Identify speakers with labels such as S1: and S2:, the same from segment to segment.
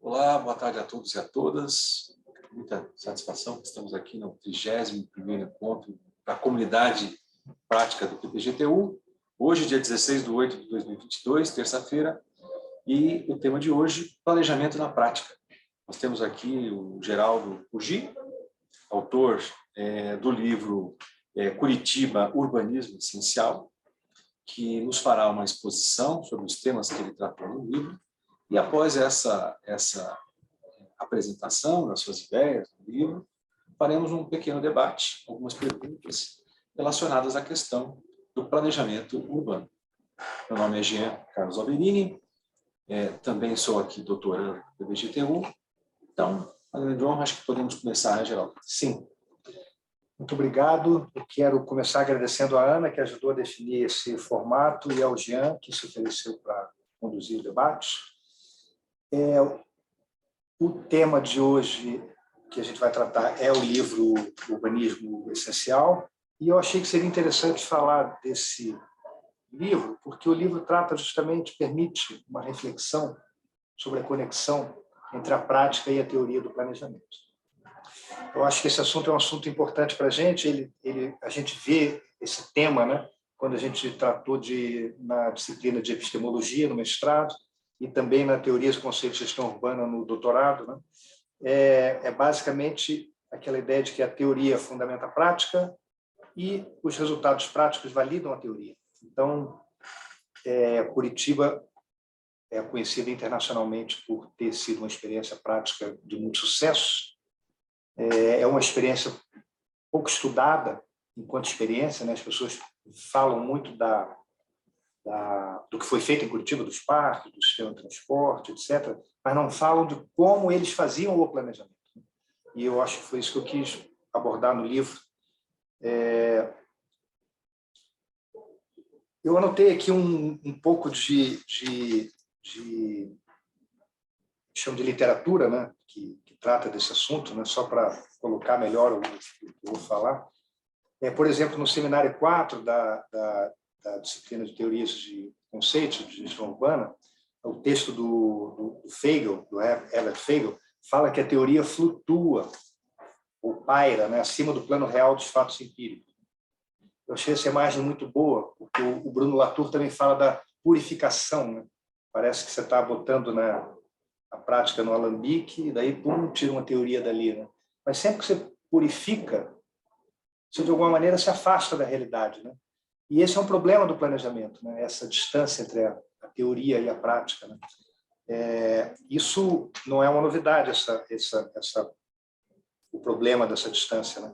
S1: Olá, boa tarde a todos e a todas. Muita satisfação que estamos aqui no 31º encontro da comunidade prática do PPGTU. Hoje, dia 16/8/2022, terça-feira, e o tema de hoje, planejamento na prática. Nós temos aqui o Geraldo Pugi, autor do livro Curitiba, Urbanismo Essencial, que nos fará uma exposição sobre os temas que ele tratou no livro. E após essa apresentação das suas ideias do livro, faremos um pequeno debate, algumas perguntas relacionadas à questão do planejamento urbano. Meu nome é Jean Carlos Alberini, também sou aqui doutorando do PPGTU. Então, a grande honra, acho que podemos começar, né, Geraldo?
S2: Sim. Muito obrigado. Eu quero começar agradecendo a Ana, que ajudou a definir esse formato, e ao Jean, que se ofereceu para conduzir o debate. O tema de hoje que a gente vai tratar é o livro Urbanismo Essencial, e eu achei que seria interessante falar desse livro, porque o livro trata justamente, permite uma reflexão sobre a conexão entre a prática e a teoria do planejamento. Eu acho que esse assunto é um assunto importante para a gente. A gente vê esse tema, né, quando a gente tratou na disciplina de epistemologia, no mestrado, e também na teoria dos conceitos de gestão urbana, no doutorado. Né? É basicamente aquela ideia de que a teoria fundamenta a prática e os resultados práticos validam a teoria. Então, Curitiba é conhecida internacionalmente por ter sido uma experiência prática de muito sucesso. É uma experiência pouco estudada enquanto experiência, né? As pessoas falam muito do que foi feito em Curitiba, dos parques, do sistema de transporte, etc., mas não falam de como eles faziam o planejamento. E eu acho que foi isso que eu quis abordar no livro. Eu anotei aqui um pouco de chamo de literatura, né, que trata desse assunto, né, só para colocar melhor o que eu vou falar. Por exemplo, no seminário 4 da disciplina de teorias de conceitos de gestão urbana, o texto do Fagel, do Herbert Fagel, fala que a teoria flutua ou paira, né, acima do plano real dos fatos empíricos. Eu achei essa imagem muito boa, porque o Bruno Latour também fala da purificação. Né? Parece que você está botando a prática no alambique, e daí, pum, tira uma teoria dali. Né? Mas sempre que você purifica, você, de alguma maneira, se afasta da realidade. Né? E esse é um problema do planejamento, né? Essa distância entre a teoria e a prática. Né? Isso não é uma novidade, o problema dessa distância. Né?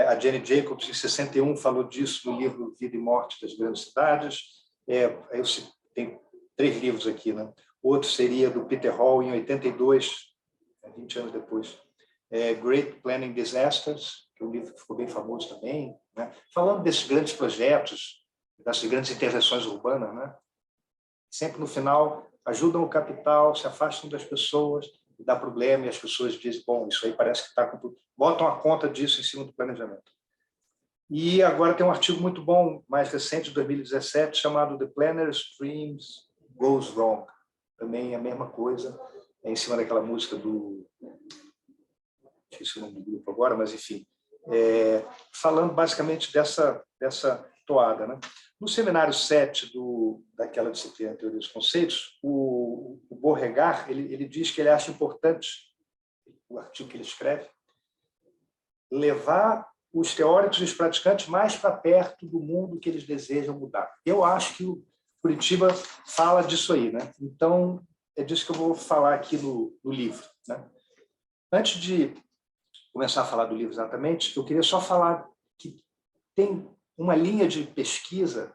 S2: A Jane Jacobs, em 61, falou disso no livro Vida e Morte das Grandes Cidades. Tem 3 livros aqui. Né? Outro seria do Peter Hall, em 82, 20 anos depois. Great Planning Disasters, que é um livro que ficou bem famoso também, né? Falando desses grandes projetos, dessas grandes intervenções urbanas, né? Sempre no final ajudam o capital, se afastam das pessoas, dá problema, e as pessoas dizem, bom, isso aí parece que está com... Botam a conta disso em cima do planejamento. E agora tem um artigo muito bom, mais recente, de 2017, chamado The Planner's Dreams Goes Wrong. Também é a mesma coisa, em cima daquela música do... esqueci o nome do grupo agora, mas enfim, falando basicamente dessa toada. Né? No seminário 7 daquela disciplina de Teoria dos Conceitos, o Beauregard, ele diz que ele acha importante, o artigo que ele escreve, levar os teóricos e os praticantes mais para perto do mundo que eles desejam mudar. Eu acho que o Curitiba fala disso aí. Né? Então, é disso que eu vou falar aqui no livro. Né? Antes de começar a falar do livro exatamente, eu queria só falar que tem uma linha de pesquisa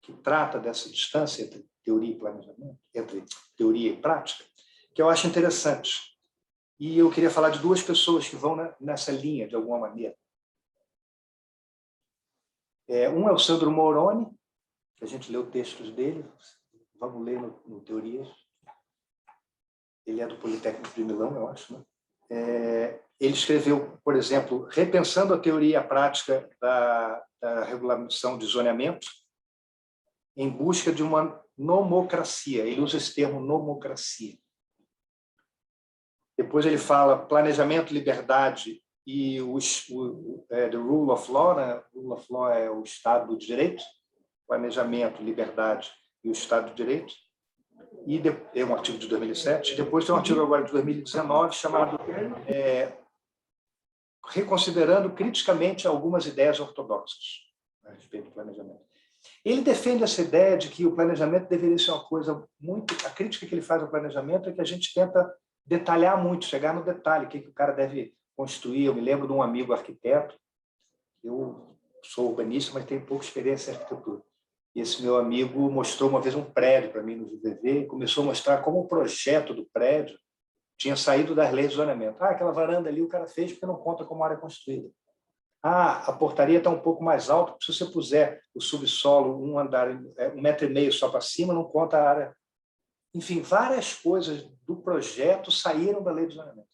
S2: que trata dessa distância entre teoria e planejamento, entre teoria e prática, que eu acho interessante. E eu queria falar de 2 pessoas que vão nessa linha, de alguma maneira. Um é o Sandro Moroni, que a gente leu textos dele, vamos ler no Teorias. Ele é do Politécnico de Milão, eu acho, né? Ele escreveu, por exemplo, repensando a teoria e a prática da regulamentação de zoneamento em busca de uma nomocracia. Ele usa esse termo nomocracia. Depois ele fala planejamento, liberdade e the rule of law, né? Rule of law é o Estado de Direito, planejamento, liberdade e o Estado de Direito. E é um artigo de 2007. Depois tem um artigo agora de 2019 chamado Reconsiderando criticamente algumas ideias ortodoxas a respeito do planejamento. Ele defende essa ideia de que o planejamento deveria ser uma coisa muito... A crítica que ele faz ao planejamento é que a gente tenta detalhar muito, chegar no detalhe, o que o cara deve construir. Eu me lembro de um amigo arquiteto, eu sou urbanista, mas tenho pouca experiência em arquitetura. E esse meu amigo mostrou uma vez um prédio para mim no VVV e começou a mostrar como o projeto do prédio tinha saído das leis de zoneamento. aquela varanda ali o cara fez porque não conta como área construída. A portaria está um pouco mais alta, se você puser o subsolo, um andar, 1,5 metro só para cima, não conta a área. Enfim, várias coisas do projeto saíram da lei de zoneamento.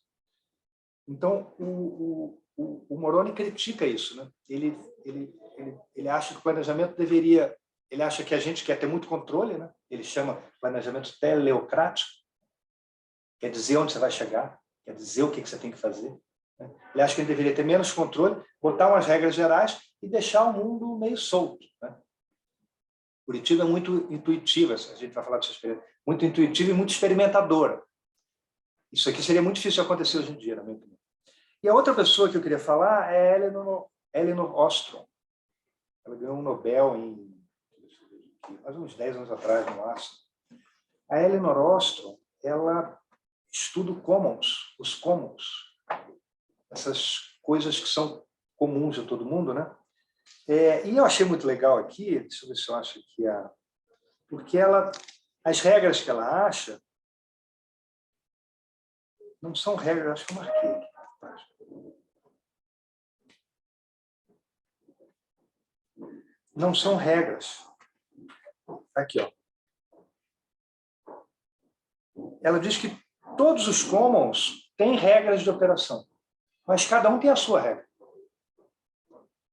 S2: Então, o Moroni critica isso, né? Ele acha que o planejamento deveria... Ele acha que a gente quer ter muito controle, né? Ele chama planejamento teleocrático, quer dizer onde você vai chegar, quer dizer o que você tem que fazer. Ele acha que ele deveria ter menos controle, botar umas regras gerais e deixar o mundo meio solto, né? Curitiba é muito intuitiva, a gente vai falar dessa experiência, muito intuitiva e muito experimentadora. Isso aqui seria muito difícil de acontecer hoje em dia, na minha opinião. E a outra pessoa que eu queria falar é Elinor Ostrom. Ela ganhou um Nobel mais uns 10 anos atrás, no máximo. A Elinor Ostrom, ela estuda os commons, essas coisas que são comuns a todo mundo, né? E eu achei muito legal aqui, deixa eu ver se eu acho aqui, porque as regras que ela acha não são regras, acho que eu marquei aqui. Não são regras. Aqui, ó. Ela diz que todos os commons têm regras de operação, mas cada um tem a sua regra.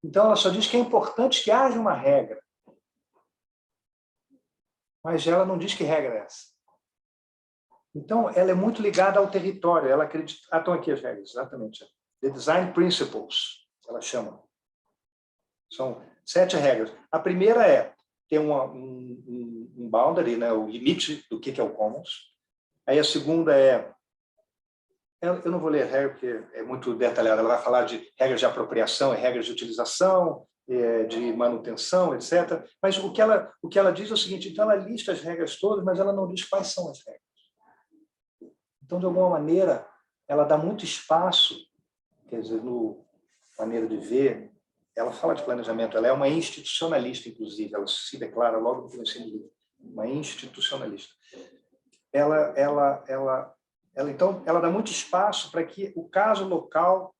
S2: Então, ela só diz que é importante que haja uma regra, mas ela não diz que regra é essa. Então, ela é muito ligada ao território. Ela acredita... estão aqui as regras, exatamente. The Design Principles, ela chama. São 7 regras. A primeira é ter um boundary, né, o limite do que é o commons. Aí a segunda é... Eu não vou ler a regra porque é muito detalhada. Ela vai falar de regras de apropriação, regras de utilização, de manutenção, etc. Mas o que ela diz é o seguinte, então ela lista as regras todas, mas ela não diz quais são as regras. Então, de alguma maneira, ela dá muito espaço, quer dizer, no maneira de ver, ela fala de planejamento, ela é uma institucionalista, inclusive, ela se declara logo no começo do livro, uma institucionalista. Então, ela dá muito espaço para que o caso local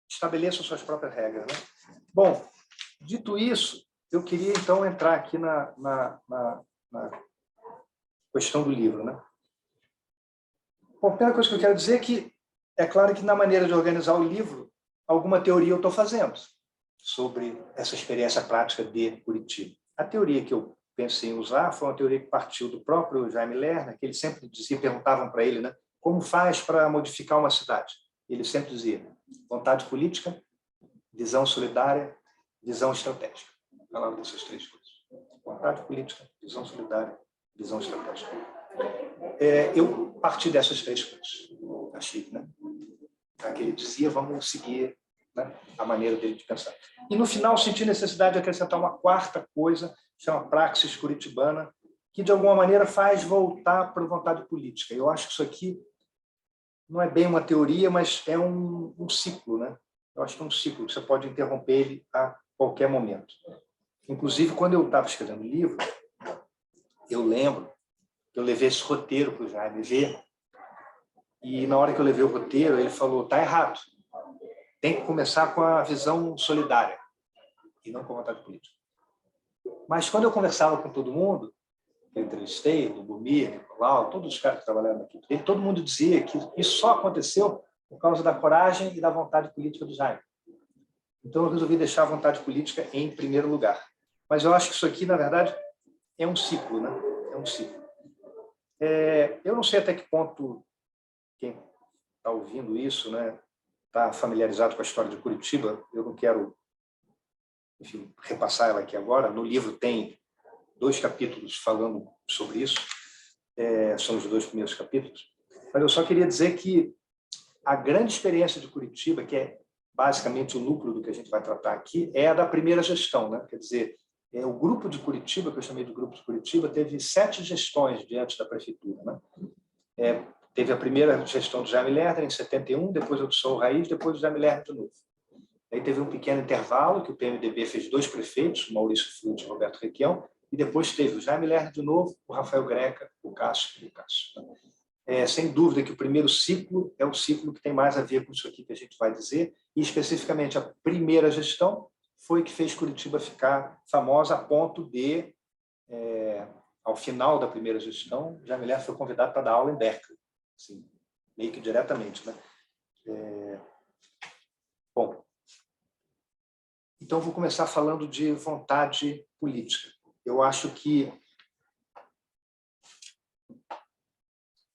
S2: estabeleça suas próprias regras, né? Bom, dito isso, eu queria, então, entrar aqui na questão do livro, né? Bom, a primeira coisa que eu quero dizer é que, é claro que na maneira de organizar o livro, alguma teoria eu estou fazendo sobre essa experiência prática de Curitiba. A teoria que eu pensei em usar foi uma teoria que partiu do próprio Jaime Lerner, que ele sempre dizia, perguntavam para ele, né, como faz para modificar uma cidade? Ele sempre dizia, vontade política, visão solidária, visão estratégica. Falava dessas 3 coisas. Vontade política, visão solidária, visão estratégica. Eu parti dessas 3 coisas. Achei, né? Que ele dizia, vamos seguir, né, a maneira dele de pensar. E no final senti necessidade de acrescentar uma 4ª coisa, chama praxis curitibana, que de alguma maneira faz voltar para a vontade política. Eu acho que isso aqui não é bem uma teoria, mas é um ciclo, né? Eu acho que é um ciclo, você pode interromper ele a qualquer momento. Inclusive, quando eu estava escrevendo o livro, eu lembro que eu levei esse roteiro para o Jaime ver, e na hora que eu levei o roteiro, ele falou, está errado, tem que começar com a visão solidária, e não com a vontade política. Mas quando eu conversava com todo mundo, eu entrevistei, o Bumir, Nicolau, todos os caras que trabalharam na equipe dele, todo mundo dizia que isso só aconteceu por causa da coragem e da vontade política do Jaime. Então eu resolvi deixar a vontade política em primeiro lugar. Mas eu acho que isso aqui, na verdade, é um ciclo, né? É um ciclo. Eu não sei até que ponto quem está ouvindo isso, né, está familiarizado com a história de Curitiba, eu não quero, enfim, repassar ela aqui agora. No livro tem 2 capítulos falando sobre isso, são os 2 primeiros capítulos, mas eu só queria dizer que a grande experiência de Curitiba, que é basicamente o núcleo do que a gente vai tratar aqui, é a da primeira gestão, né? Quer dizer, o grupo de Curitiba, que eu chamei de grupo de Curitiba, teve 7 gestões diante da prefeitura, né? Teve a primeira gestão do Jaime Lerner, em 71, depois o do Sol Raiz, depois do Jaime Lerner de novo. Aí teve um pequeno intervalo, que o PMDB fez 2 prefeitos, o Maurício Flute e o Roberto Requião, e depois teve o Jaime Lerner de novo, o Rafael Greca, o Cássio e o Cássio. Sem dúvida que o primeiro ciclo é o ciclo que tem mais a ver com isso aqui que a gente vai dizer, e especificamente a primeira gestão foi que fez Curitiba ficar famosa a ponto de, ao final da primeira gestão, Jaime Lerner foi convidado para dar aula em Berkeley, assim, meio que diretamente, né? Bom, então vou começar falando de vontade política. Eu acho que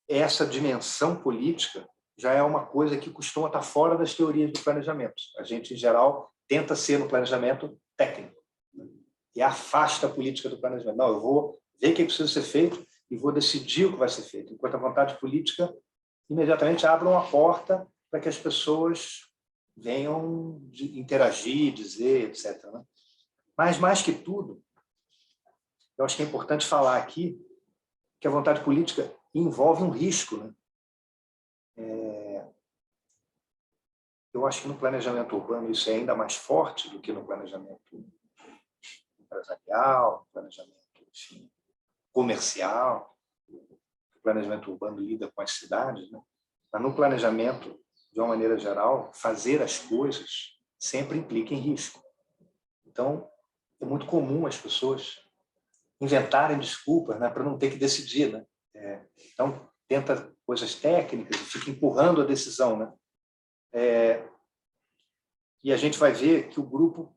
S2: essa dimensão política já é uma coisa que costuma estar fora das teorias do planejamento. A gente, em geral, tenta ser no planejamento técnico e afasta a política do planejamento. Não, eu vou ver o que precisa ser feito e vou decidir o que vai ser feito. Enquanto a vontade política imediatamente abre uma porta para que as pessoas venham interagir, dizer, etc. Né? Mas, mais que tudo, eu acho que é importante falar aqui que a vontade política envolve um risco, né? Eu acho que no planejamento urbano isso é ainda mais forte do que no planejamento empresarial, no planejamento, enfim, comercial. O planejamento urbano lida com as cidades, né? Mas no planejamento, de uma maneira geral, fazer as coisas sempre implica em risco. Então, é muito comum as pessoas inventarem desculpas, né, para não ter que decidir, né? Então, tenta coisas técnicas e fica empurrando a decisão, né? E a gente vai ver que o grupo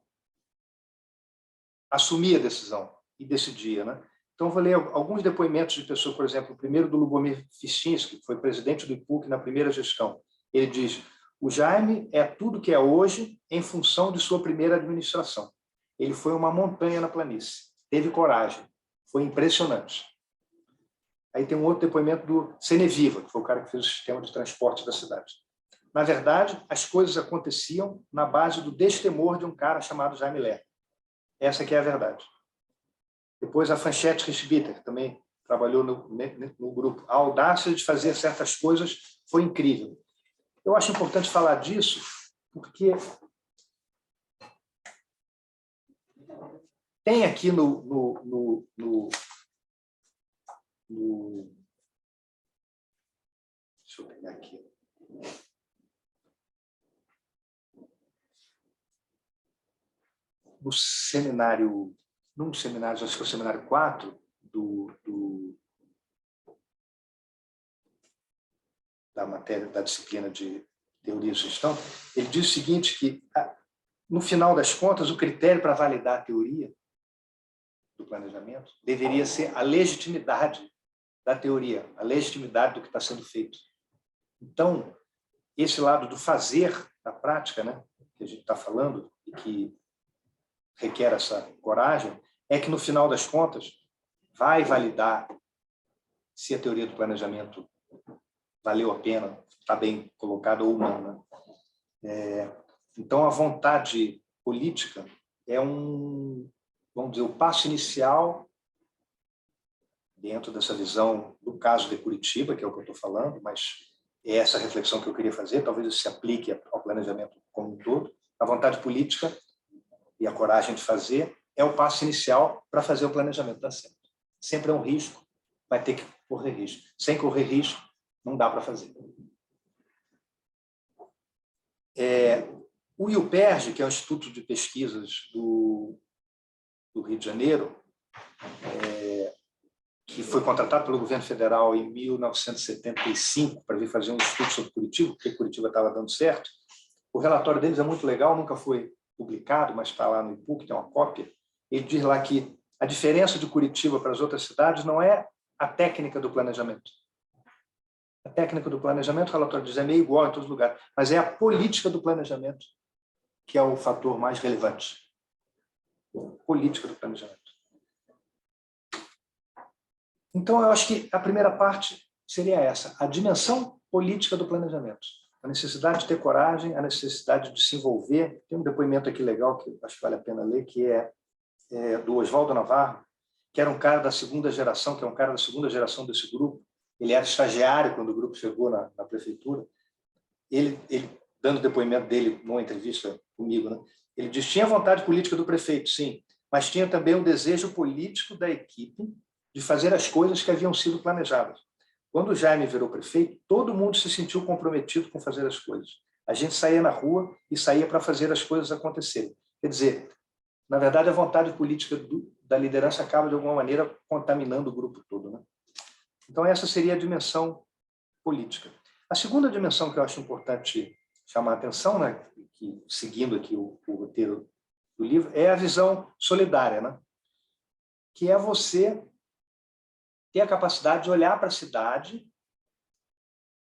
S2: assumia a decisão e decidia, né? Então, eu vou ler alguns depoimentos de pessoas, por exemplo, o primeiro do Lubomir Fischinski, que foi presidente do IPUC na primeira gestão. Ele diz: o Jaime é tudo que é hoje em função de sua primeira administração. Ele foi uma montanha na planície, teve coragem, foi impressionante. Aí tem um outro depoimento do Ceneviva, que foi o cara que fez o sistema de transporte da cidade. Na verdade, as coisas aconteciam na base do destemor de um cara chamado Jaime Lerner. Essa que é a verdade. Depois a Fanchette Richbitter, que também trabalhou no grupo. A audácia de fazer certas coisas foi incrível. Eu acho importante falar disso, porque tem aqui deixa eu pegar aqui. No seminário, num seminário, acho que é o seminário 4, da matéria, da disciplina de teoria e gestão, ele diz o seguinte, que no final das contas, o critério para validar a teoria do planejamento deveria ser a legitimidade da teoria, a legitimidade do que está sendo feito. Então, esse lado do fazer, da prática, né, que a gente está falando, e que requer essa coragem, é que, no final das contas, vai validar se a teoria do planejamento valeu a pena, está bem colocada ou não. Né? Então, a vontade política é vamos dizer, o passo inicial dentro dessa visão do caso de Curitiba, que é o que eu estou falando, mas é essa reflexão que eu queria fazer, talvez isso se aplique ao planejamento como um todo. A vontade política e a coragem de fazer é o passo inicial para fazer o planejamento dar certo. Sempre é um risco, vai ter que correr risco. Sem correr risco, não dá para fazer. O IUPERJ, que é o Instituto de Pesquisas do Rio de Janeiro, que foi contratado pelo governo federal em 1975 para vir fazer um estudo sobre Curitiba, porque Curitiba estava dando certo. O relatório deles é muito legal, nunca foi publicado, mas está lá no IPUC, tem uma cópia. Ele diz lá que a diferença de Curitiba para as outras cidades não é a técnica do planejamento, A técnica do planejamento, o relatório diz, é meio igual em todos os lugares, mas é a política do planejamento que é o fator mais relevante. Política do planejamento. Então, eu acho que a primeira parte seria essa, a dimensão política do planejamento. A necessidade de ter coragem, a necessidade de se envolver. Tem um depoimento aqui legal, que acho que vale a pena ler, que é do Oswaldo Navarro, que era um cara da segunda geração, que é um cara da segunda geração desse grupo. Ele era estagiário quando o grupo chegou na prefeitura. Ele, dando o depoimento dele numa entrevista comigo, né? Ele diz, tinha vontade política do prefeito, sim, mas tinha também um desejo político da equipe de fazer as coisas que haviam sido planejadas. Quando o Jaime virou prefeito, todo mundo se sentiu comprometido com fazer as coisas. A gente saía na rua e saía para fazer as coisas acontecerem. Quer dizer, na verdade, a vontade política da liderança acaba, de alguma maneira, contaminando o grupo todo, né? Então, essa seria a dimensão política. A segunda dimensão que eu acho importante chamar a atenção, né, que, seguindo aqui o roteiro do livro, é a visão solidária, né? Que é você ter a capacidade de olhar para a cidade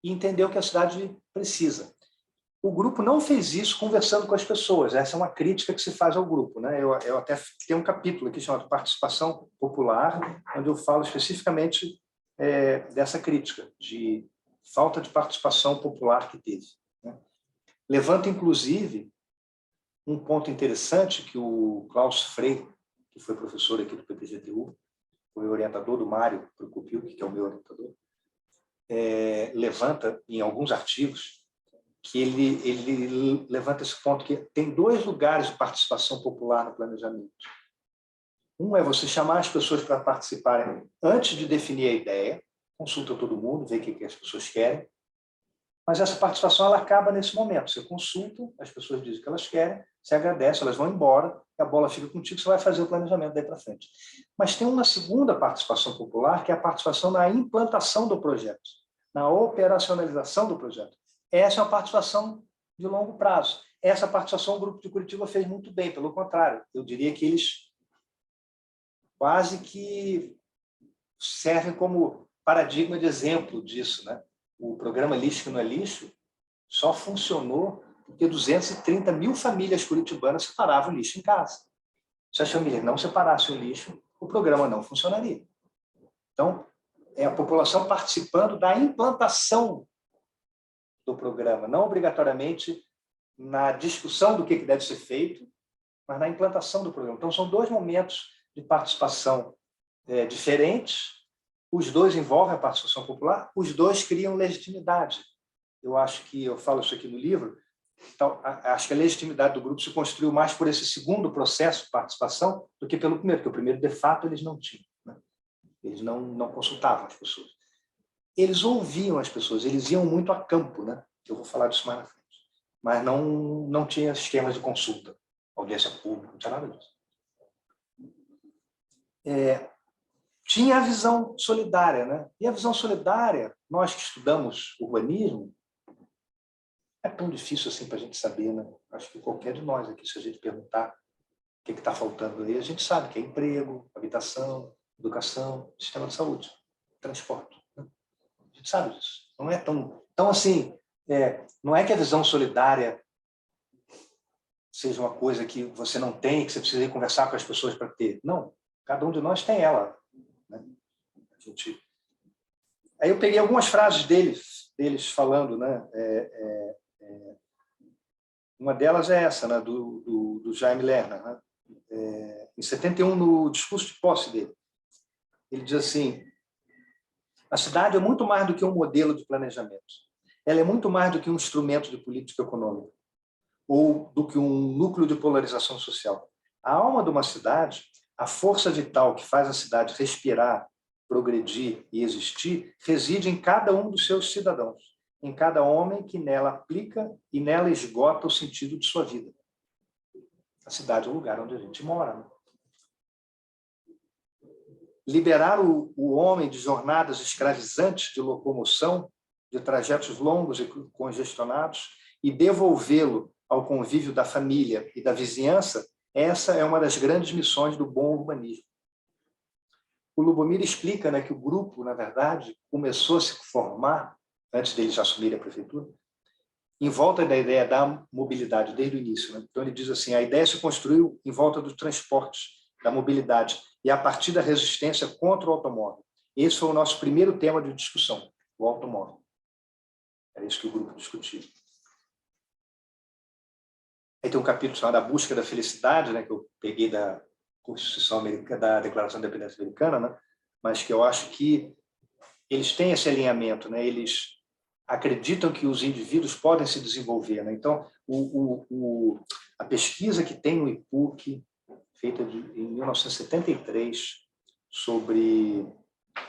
S2: e entender o que a cidade precisa. O grupo não fez isso conversando com as pessoas. Essa é uma crítica que se faz ao grupo, né? Eu até tenho um capítulo aqui chamado Participação Popular, onde eu falo especificamente dessa crítica, de falta de participação popular que teve, né? Levanta, inclusive, um ponto interessante que o Klaus Frey, que foi professor aqui do PPGTU, foi orientador do Mário Procopio, que é o meu orientador, levanta em alguns artigos que ele levanta esse ponto, que tem 2 lugares de participação popular no planejamento. Um é você chamar as pessoas para participarem antes de definir a ideia, consulta todo mundo, vê o que as pessoas querem, mas essa participação ela acaba nesse momento. Você consulta, as pessoas dizem o que elas querem, você agradece, elas vão embora, e a bola fica contigo, você vai fazer o planejamento daí para frente. Mas tem uma segunda participação popular, que é a participação na implantação do projeto, na operacionalização do projeto. Essa é uma participação de longo prazo. Essa participação o Grupo de Curitiba fez muito bem, pelo contrário. Eu diria que eles quase que servem como paradigma de exemplo disso, né? O programa Lixo que não é Lixo só funcionou porque 230 mil famílias curitibanas separavam o lixo em casa. Se as famílias não separassem o lixo, o programa não funcionaria. Então, é a população participando da implantação do programa, não obrigatoriamente na discussão do que deve ser feito, mas na implantação do programa. Então, são 2 momentos de participação diferentes, os 2 envolvem a participação popular, os 2 criam legitimidade. Eu acho que, eu falo isso aqui no livro, então, acho que a legitimidade do grupo se construiu mais por esse segundo processo de participação do que pelo primeiro, porque o primeiro, de fato, eles não tinham, né? Eles não consultavam as pessoas. Eles ouviam as pessoas, eles iam muito a campo, né? Eu vou falar disso mais na frente. Mas não tinha esquemas de consulta, audiência pública, não tinha nada disso. Tinha a visão solidária, né? E a visão solidária, nós que estudamos urbanismo, é tão difícil assim para a gente saber, né? Acho que qualquer de nós aqui, se a gente perguntar o que está faltando aí, a gente sabe que é emprego, habitação, educação, sistema de saúde, transporte, né? A gente sabe disso. Não é tão... Então, assim, não é que a visão solidária seja uma coisa que você não tem, que você precisa ir conversar com as pessoas para ter. Não, cada um de nós tem ela, né? Aí eu peguei algumas frases deles falando, né? Uma delas é essa, né? do Jaime Lerner, né? Em 71, no discurso de posse dele. Ele diz assim: a cidade é muito mais do que um modelo de planejamento. Ela é muito mais do que um instrumento de política econômica ou do que um núcleo de polarização social. A alma de uma cidade, a força vital que faz a cidade respirar, progredir e existir, reside em cada um dos seus cidadãos, em cada homem que nela aplica e nela esgota o sentido de sua vida. A cidade é o lugar onde a gente mora, né? Liberar o homem de jornadas escravizantes de locomoção, de trajetos longos e congestionados, e devolvê-lo ao convívio da família e da vizinhança, essa é uma das grandes missões do bom urbanismo. O Lubomir explica, né, que o grupo, na verdade, começou a se formar antes deles assumirem a prefeitura, em volta da ideia da mobilidade, desde o início. Né? Então, ele diz assim, a ideia se construiu em volta dos transportes, da mobilidade, e a partir da resistência contra o automóvel. Esse foi o nosso primeiro tema de discussão, o automóvel. Era isso que o grupo discutia. Aí tem um capítulo chamado A Busca da Felicidade, né, que eu peguei da Constituição Americana, da Declaração de Independência Americana, né, mas que eu acho que eles têm esse alinhamento, né, eles acreditam que os indivíduos podem se desenvolver. Né? Então, a pesquisa que tem no IPUC, feita em 1973, sobre,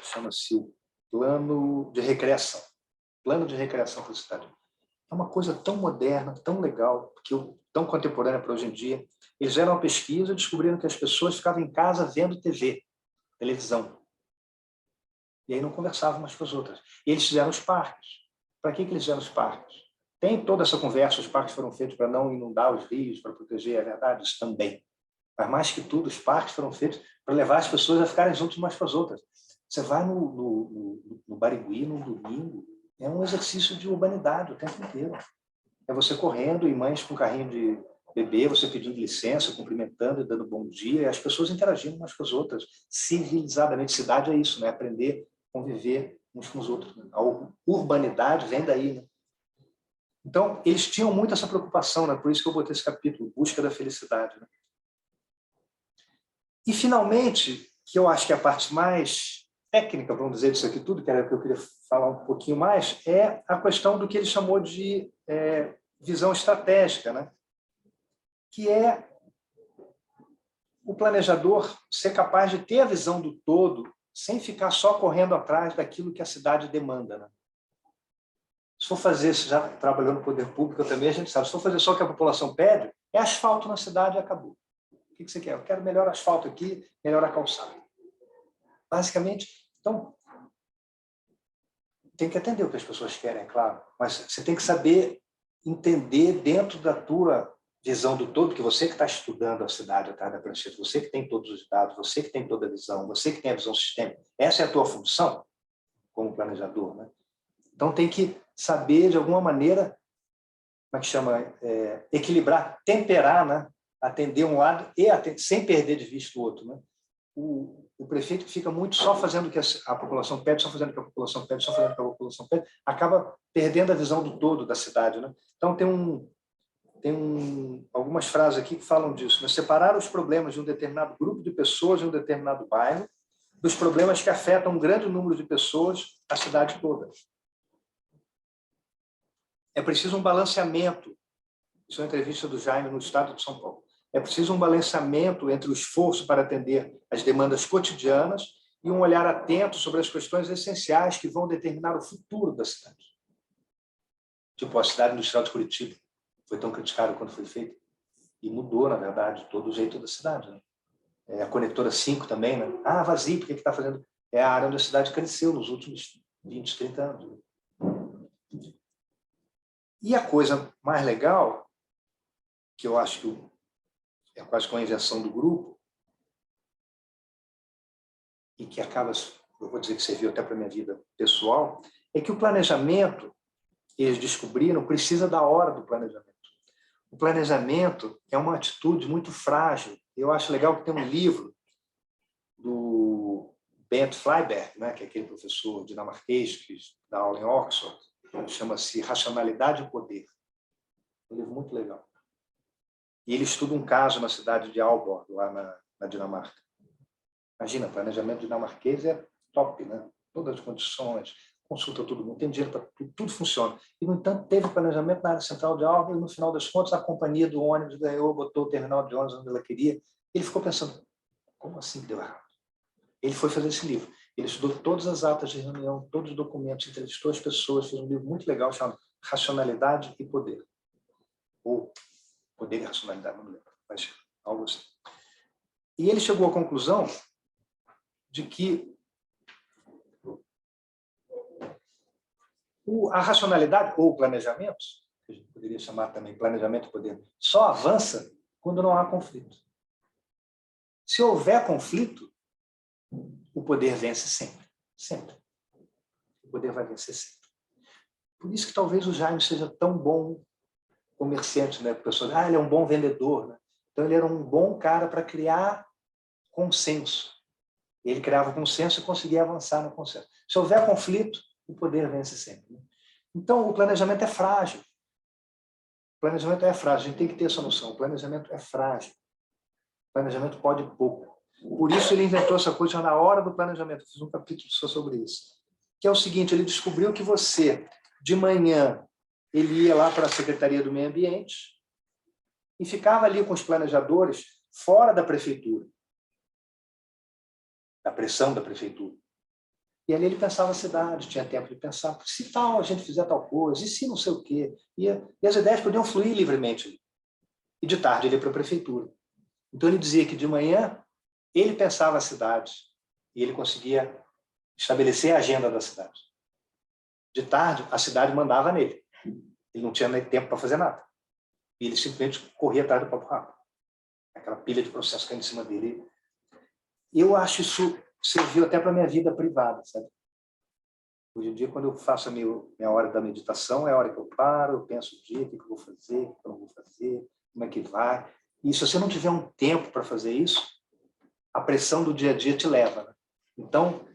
S2: chama-se o Plano de Recreação. Plano de Recreação para a cidade. É uma coisa tão moderna, tão legal, tão contemporânea para hoje em dia. Eles fizeram uma pesquisa e descobriram que as pessoas ficavam em casa vendo TV, televisão. E aí não conversavam umas com as outras. E eles fizeram os parques. Para que eles fizeram os parques? Tem toda essa conversa, os parques foram feitos para não inundar os rios, para proteger, é verdade, isso também. Mas mais que tudo, os parques foram feitos para levar as pessoas a ficarem juntos umas com as outras. Você vai no Barigui, no domingo, é um exercício de urbanidade o tempo inteiro. É você correndo e mães com carrinho de bebê, você pedindo licença, cumprimentando e dando bom dia, e as pessoas interagindo umas com as outras, civilizadamente. Cidade é isso, né? Aprender a conviver uns com os outros. Né? A urbanidade vem daí. Né? Então, eles tinham muito essa preocupação, né? Por isso que eu botei esse capítulo, Busca da Felicidade. Né? E, finalmente, que eu acho que é a parte mais técnica, vamos dizer, disso aqui tudo, que era o que eu queria falar um pouquinho mais, é a questão do que ele chamou de visão estratégica, né? Que é o planejador ser capaz de ter a visão do todo sem ficar só correndo atrás daquilo que a cidade demanda. Né? Se for fazer, se já trabalhou no poder público também, a gente sabe, se for fazer só o que a população pede, é asfalto na cidade e acabou. O que você quer? Eu quero melhor asfalto aqui, melhor a calçada. Basicamente, então, tem que atender o que as pessoas querem, é claro, mas você tem que saber entender dentro da tua visão do todo, que você que está estudando a cidade atrás da prancheta, você que tem todos os dados, você que tem toda a visão, você que tem a visão sistêmica, essa é a tua função como planejador. Né? Então tem que saber, de alguma maneira, como é que chama? Equilibrar, temperar, né? Atender um lado e sem perder de vista o outro. Né? O prefeito fica muito só fazendo o que a população pede, só fazendo o que a população pede, só fazendo o que a população pede, acaba perdendo a visão do todo da cidade. Né? Então tem algumas frases aqui que falam disso. Né? Separar os problemas de um determinado grupo de pessoas em um determinado bairro dos problemas que afetam um grande número de pessoas, a cidade toda. É preciso um balanceamento. Isso é uma entrevista do Jaime no Estado de São Paulo. É preciso um balanceamento entre o esforço para atender as demandas cotidianas e um olhar atento sobre as questões essenciais que vão determinar o futuro da cidade. Tipo, a cidade industrial de Curitiba foi tão criticada quando foi feita e mudou, na verdade, todo o jeito da cidade. Né? A Conectora 5 também, né? Vazio, por que está fazendo? A área onde a cidade cresceu nos últimos 20, 30 anos. E a coisa mais legal, que eu acho que é quase que uma invenção do grupo, e que acaba, eu vou dizer que serviu até para a minha vida pessoal, é que o planejamento, eles descobriram, precisa da hora do planejamento. O planejamento é uma atitude muito frágil. Eu acho legal que tem um livro do Bent Flyberg, né, que é aquele professor dinamarquês que dá aula em Oxford, chama-se Racionalidade e Poder. Um livro muito legal. E ele estuda um caso na cidade de Aalborg, lá na Dinamarca. Imagina, planejamento dinamarquês é top, né? Todas as condições, consulta todo mundo, tem dinheiro para tudo funciona. E, no entanto, teve planejamento na área central de Aalborg e, no final das contas, a companhia do ônibus ganhou, botou o terminal de ônibus onde ela queria. Ele ficou pensando, como assim deu errado? Ele foi fazer esse livro. Ele estudou todas as atas de reunião, todos os documentos, entrevistou as pessoas, fez um livro muito legal chamado Racionalidade e Poder. Ou Poder e Racionalidade, não me lembro, mas algo assim. E ele chegou à conclusão de que a racionalidade, ou o planejamento, que a gente poderia chamar também planejamento e poder, só avança quando não há conflito. Se houver conflito, o poder vence sempre. Sempre. O poder vai vencer sempre. Por isso que talvez o Jaime seja tão bom comerciante, né? Porque pessoas, ele é um bom vendedor, né? Então ele era um bom cara para criar consenso. Ele criava consenso e conseguia avançar no consenso. Se houver conflito, o poder vence sempre, né? Então o planejamento é frágil. O planejamento é frágil, a gente tem que ter essa noção. O planejamento é frágil. O planejamento pode pouco. Por isso ele inventou essa coisa na hora do planejamento. Eu fiz um capítulo só sobre isso. Que é o seguinte, ele descobriu que você, de manhã, ele ia lá para a Secretaria do Meio Ambiente e ficava ali com os planejadores fora da prefeitura, da pressão da prefeitura. E ali ele pensava a cidade, tinha tempo de pensar, se tal a gente fizer tal coisa, e se não sei o quê. E as ideias podiam fluir livremente ali. E de tarde ele ia para a prefeitura. Então ele dizia que de manhã ele pensava a cidade e ele conseguia estabelecer a agenda da cidade. De tarde, a cidade mandava nele. Ele não tinha nem tempo para fazer nada. E ele simplesmente corria atrás do papo rápido. Aquela pilha de processo caindo em cima dele. Eu acho isso serviu até para a minha vida privada, sabe? Hoje em dia, quando eu faço a minha hora da meditação, é a hora que eu paro, eu penso o dia, o que eu vou fazer, o que eu não vou fazer, como é que vai. E se você não tiver um tempo para fazer isso, a pressão do dia a dia te leva, né? Então,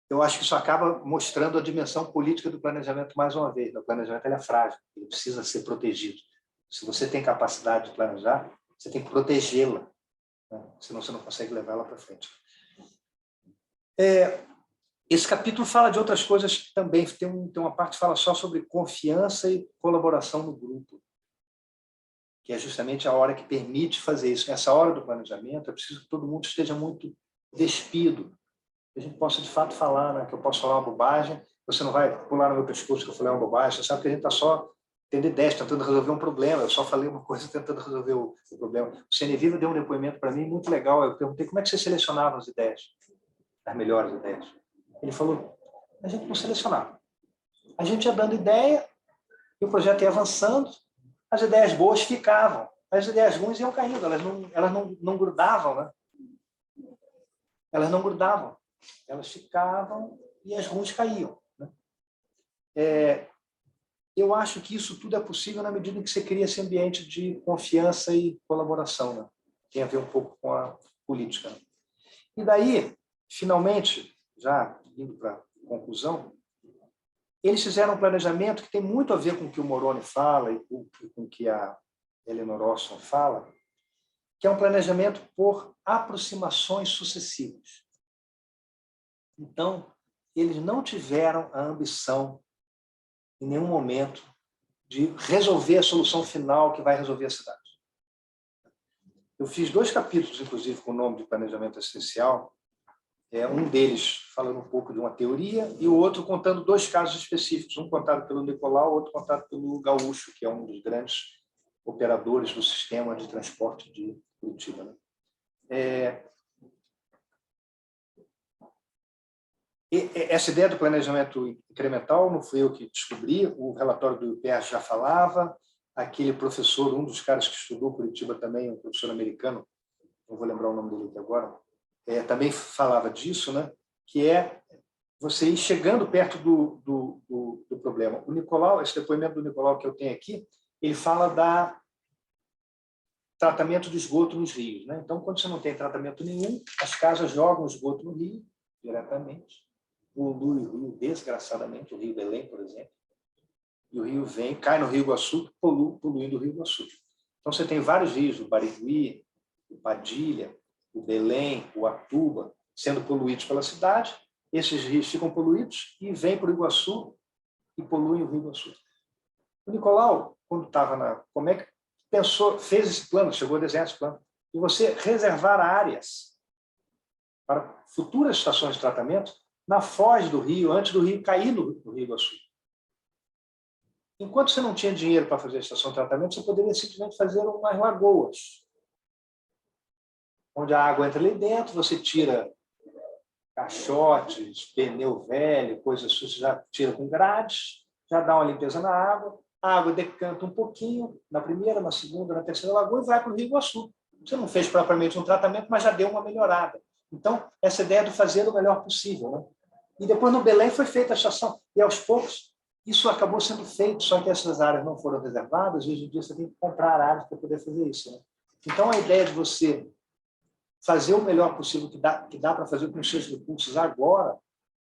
S2: eu acho que isso acaba mostrando a dimensão política do planejamento mais uma vez. O planejamento ele é frágil, ele precisa ser protegido. Se você tem capacidade de planejar, você tem que protegê-la, né? Senão você não consegue levar ela para frente. Esse capítulo fala de outras coisas também. Tem uma parte que fala só sobre confiança e colaboração no grupo, que é justamente a hora que permite fazer isso. Nessa hora do planejamento, é preciso que todo mundo esteja muito despido, que a gente possa de fato falar, né? Que eu posso falar uma bobagem, você não vai pular no meu pescoço que eu falei uma bobagem, você sabe que a gente está só tendo ideias, tentando resolver um problema, eu só falei uma coisa tentando resolver o problema. O Ceneviva deu um depoimento para mim muito legal, eu perguntei como é que você selecionava as ideias, as melhores ideias. Ele falou, a gente não selecionava. A gente ia dando ideia, e o projeto ia avançando, as ideias boas ficavam, as ideias ruins iam caindo, elas não grudavam, né? Elas não grudavam, elas ficavam e as ruins caíam, né? Eu acho que isso tudo é possível na medida em que você cria esse ambiente de confiança e colaboração, né? Tem a ver um pouco com a política, né? E daí, finalmente, já indo para a conclusão, eles fizeram um planejamento que tem muito a ver com o que o Moroni fala e com o que a Eleanor Osson fala, que é um planejamento por aproximações sucessivas. Então, eles não tiveram a ambição, em nenhum momento, de resolver a solução final que vai resolver a cidade. Eu fiz 2 capítulos, inclusive, com o nome de planejamento essencial, um deles falando um pouco de uma teoria e o outro contando 2 casos específicos, um contado pelo Nicolau, outro contado pelo Gaúcho, que é um dos grandes operadores do sistema de transporte de Curitiba, né? Essa ideia do planejamento incremental não fui eu que descobri, o relatório do IPER já falava, aquele professor, um dos caras que estudou Curitiba também, um professor americano, não vou lembrar o nome dele aqui agora, também falava disso, né? Que é você ir chegando perto do problema. O Nicolau, esse depoimento do Nicolau que eu tenho aqui, ele fala da tratamento de esgoto nos rios, né? Então, quando você não tem tratamento nenhum, as casas jogam esgoto no rio diretamente, polui o rio desgraçadamente, o Rio Belém, por exemplo, e o rio vem, cai no Rio Iguaçu, poluindo o Rio Iguaçu. Então, você tem vários rios, o Barigui, o Padilha, o Belém, o Atuba, sendo poluídos pela cidade. Esses rios ficam poluídos e vêm para o Iguaçu e poluem o Rio Iguaçu. O Nicolau, quando estava na... Como é que pensou, fez esse plano, chegou a desenhar esse plano, de você reservar áreas para futuras estações de tratamento na foz do rio, antes do rio cair no Rio Iguaçu. Enquanto você não tinha dinheiro para fazer a estação de tratamento, você poderia simplesmente fazer umas lagoas, onde a água entra ali dentro, você tira caixotes, pneu velho, coisas sujas, já tira com grades, já dá uma limpeza na água, a água decanta um pouquinho, na primeira, na segunda, na terceira lagoa, e vai para o Rio Iguaçu. Você não fez propriamente um tratamento, mas já deu uma melhorada. Então, essa ideia de fazer o melhor possível, né? E depois no Belém foi feita a estação. E aos poucos isso acabou sendo feito, só que essas áreas não foram reservadas. Hoje em dia você tem que comprar áreas para poder fazer isso, né? Então a ideia de você fazer o melhor possível que dá para fazer com os seus recursos agora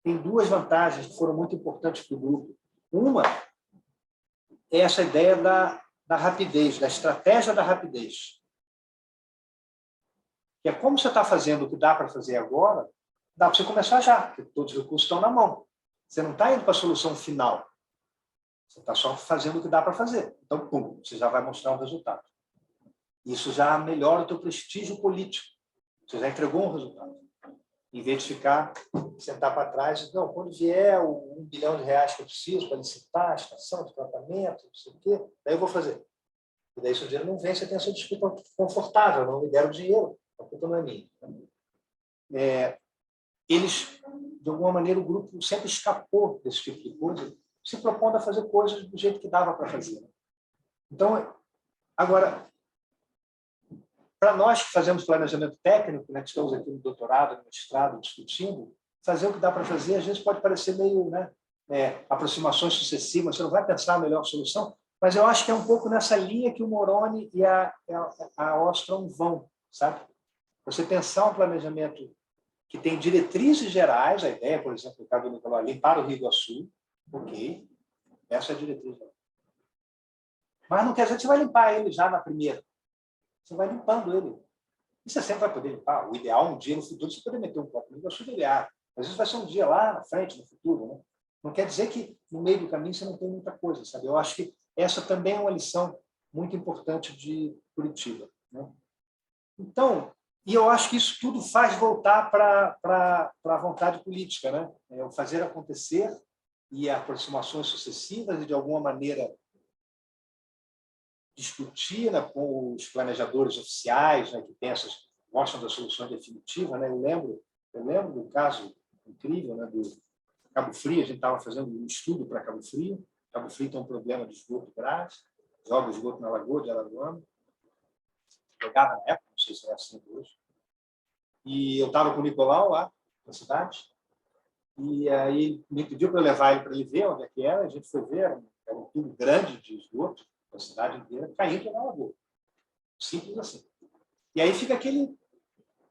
S2: tem duas vantagens que foram muito importantes para o grupo. Uma é essa ideia da rapidez, da estratégia da rapidez. Que é como você está fazendo o que dá para fazer agora, dá para você começar já, porque todos os recursos estão na mão. Você não está indo para a solução final. Você está só fazendo o que dá para fazer. Então, pum, você já vai mostrar um resultado. Isso já melhora o teu prestígio político. Você já entregou um resultado. Em vez de ficar, sentar para trás e não, quando vier o R$1 bilhão que eu preciso para licitar a estação de tratamento, não sei o quê, daí eu vou fazer. E daí, se o dinheiro não vem, você tem a sua desculpa confortável, não me deram o dinheiro, a culpa não é minha. Eles, de alguma maneira, o grupo sempre escapou desse tipo de coisa, se propondo a fazer coisas do jeito que dava para fazer. Então, agora, para nós que fazemos planejamento técnico, né, que estamos aqui no doutorado, no mestrado, discutindo, fazer o que dá para fazer, às vezes pode parecer meio aproximações sucessivas, você não vai pensar a melhor solução, mas eu acho que é um pouco nessa linha que o Moroni e a Ostrom vão, sabe? Você pensar um planejamento que tem diretrizes gerais, a ideia, por exemplo, do Cabo Nicolau, limpar o Rio Iguaçu, ok, essa é a diretriz. Mas não quer dizer que você vai limpar ele já na primeira. Você vai limpando ele. E você sempre vai poder limpar. O ideal, um dia no futuro, você poder meter um copo no Iguaçu e Às vezes vai ser um dia lá na frente, no futuro. Né? Não quer dizer que no meio do caminho você não tem muita coisa. Sabe? Eu acho que essa também é uma lição muito importante de Curitiba. Né? Então, e eu acho que isso tudo faz voltar para a vontade política, né? É o fazer acontecer e aproximações sucessivas e, de alguma maneira, discutir, né, com os planejadores oficiais, né, que gostam da solução definitiva. Né? Eu lembro do caso incrível, né, do Cabo Frio. A gente estava fazendo um estudo para Cabo Frio. Cabo Frio tem um problema de esgoto grave, joga o esgoto na Lagoa de Alagoana. Jogava na época, não sei se é assim hoje. E eu estava com o Nicolau lá, na cidade, e aí me pediu para eu levar ele para ele ver onde é que era. A gente foi ver, era um tubo grande de esgoto, a cidade inteira, caindo na lagoa. Simples assim. E aí fica aquele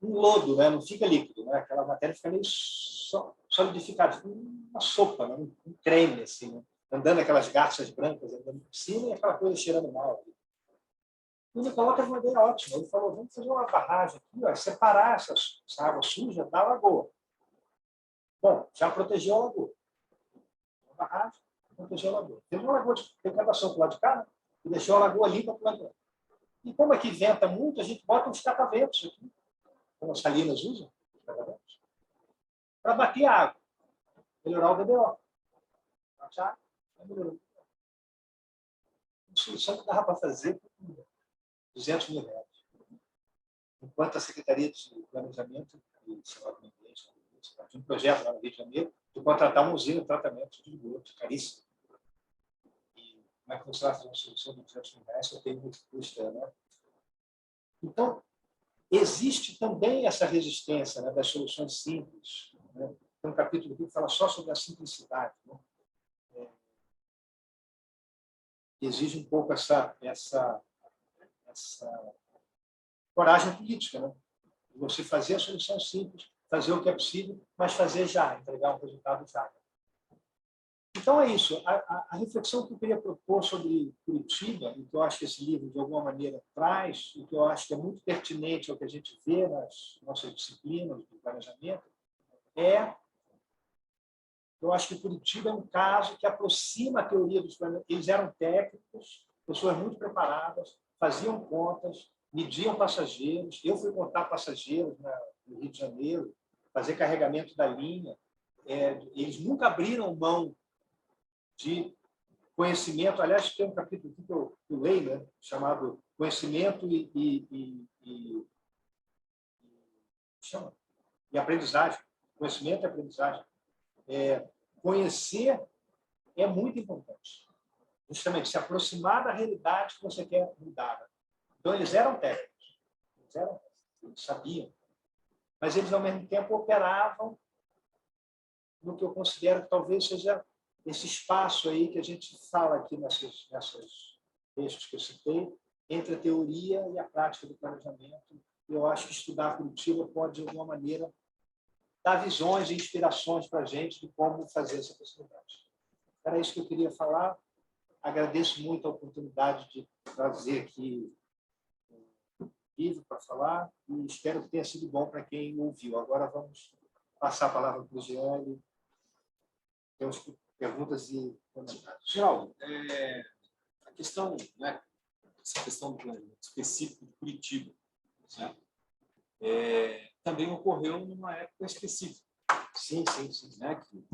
S2: lodo, né? Não fica líquido, né? Aquela matéria fica meio solidificada, uma sopa, né? Um creme, assim, né? Andando aquelas garças brancas andando por cima e aquela coisa cheirando mal. E o Nicolau teve uma ideia ótima. Ele falou, vamos fazer uma barragem aqui, ó, separar essa água suja da lagoa. Bom, já protegeu a lagoa. Uma barragem, protegeu a lagoa. Teve uma lagoa de degradação para o lado de cá, né? E deixou a lagoa limpa para o lado de lá. E como aqui venta muito, a gente bota uns cataventos aqui, como as salinas usam, para bater a água, melhorar o DBO. Já melhorou. Uma solução que dava para fazer por R$200 mil. Enquanto a Secretaria de Planejamento e tinha um projeto lá no Rio de Janeiro de contratar uma usina de tratamento de esgoto, caríssimo. E como é que você vai fazer uma solução de R$200 mil que eu tenho muito custo, né? Então, existe também essa resistência, né, das soluções simples. Né? Tem um capítulo aqui que fala só sobre a simplicidade. Né? Exige um pouco essa coragem política, né? De você fazer a solução simples, fazer o que é possível, mas fazer já, entregar um resultado já. Então, é isso. A reflexão que eu queria propor sobre Curitiba, e que eu acho que esse livro, de alguma maneira, traz, e que eu acho que é muito pertinente ao que a gente vê nas nossas disciplinas de planejamento, eu acho que Curitiba é um caso que aproxima a teoria dos planejamentos. Eles eram técnicos, pessoas muito preparadas, faziam contas, mediam passageiros. Eu fui contar passageiros no Rio de Janeiro, fazer carregamento da linha. Eles nunca abriram mão de conhecimento. Aliás, tem um capítulo aqui que eu leio, né, chamado Conhecimento e aprendizagem. Conhecimento e aprendizagem. Conhecer é muito importante. Justamente se aproximar da realidade que você quer mudar. Então, eles eram técnicos. Eles sabiam. Mas eles, ao mesmo tempo, operavam no que eu considero que talvez seja esse espaço aí que a gente fala aqui nesses textos que eu citei, entre a teoria e a prática do planejamento. Eu acho que estudar Curitiba pode, de alguma maneira, dar visões e inspirações para a gente de como fazer essa possibilidade. Era isso que eu queria falar. Agradeço muito a oportunidade de trazer aqui um livro para falar e espero que tenha sido bom para quem ouviu. Agora vamos passar a palavra para o Jean. Temos perguntas e comentários.
S1: Geraldo, a questão, né, essa questão do planejamento específico de Curitiba, né, também ocorreu numa época específica.
S2: Sim, sim, sim.
S1: Né, que,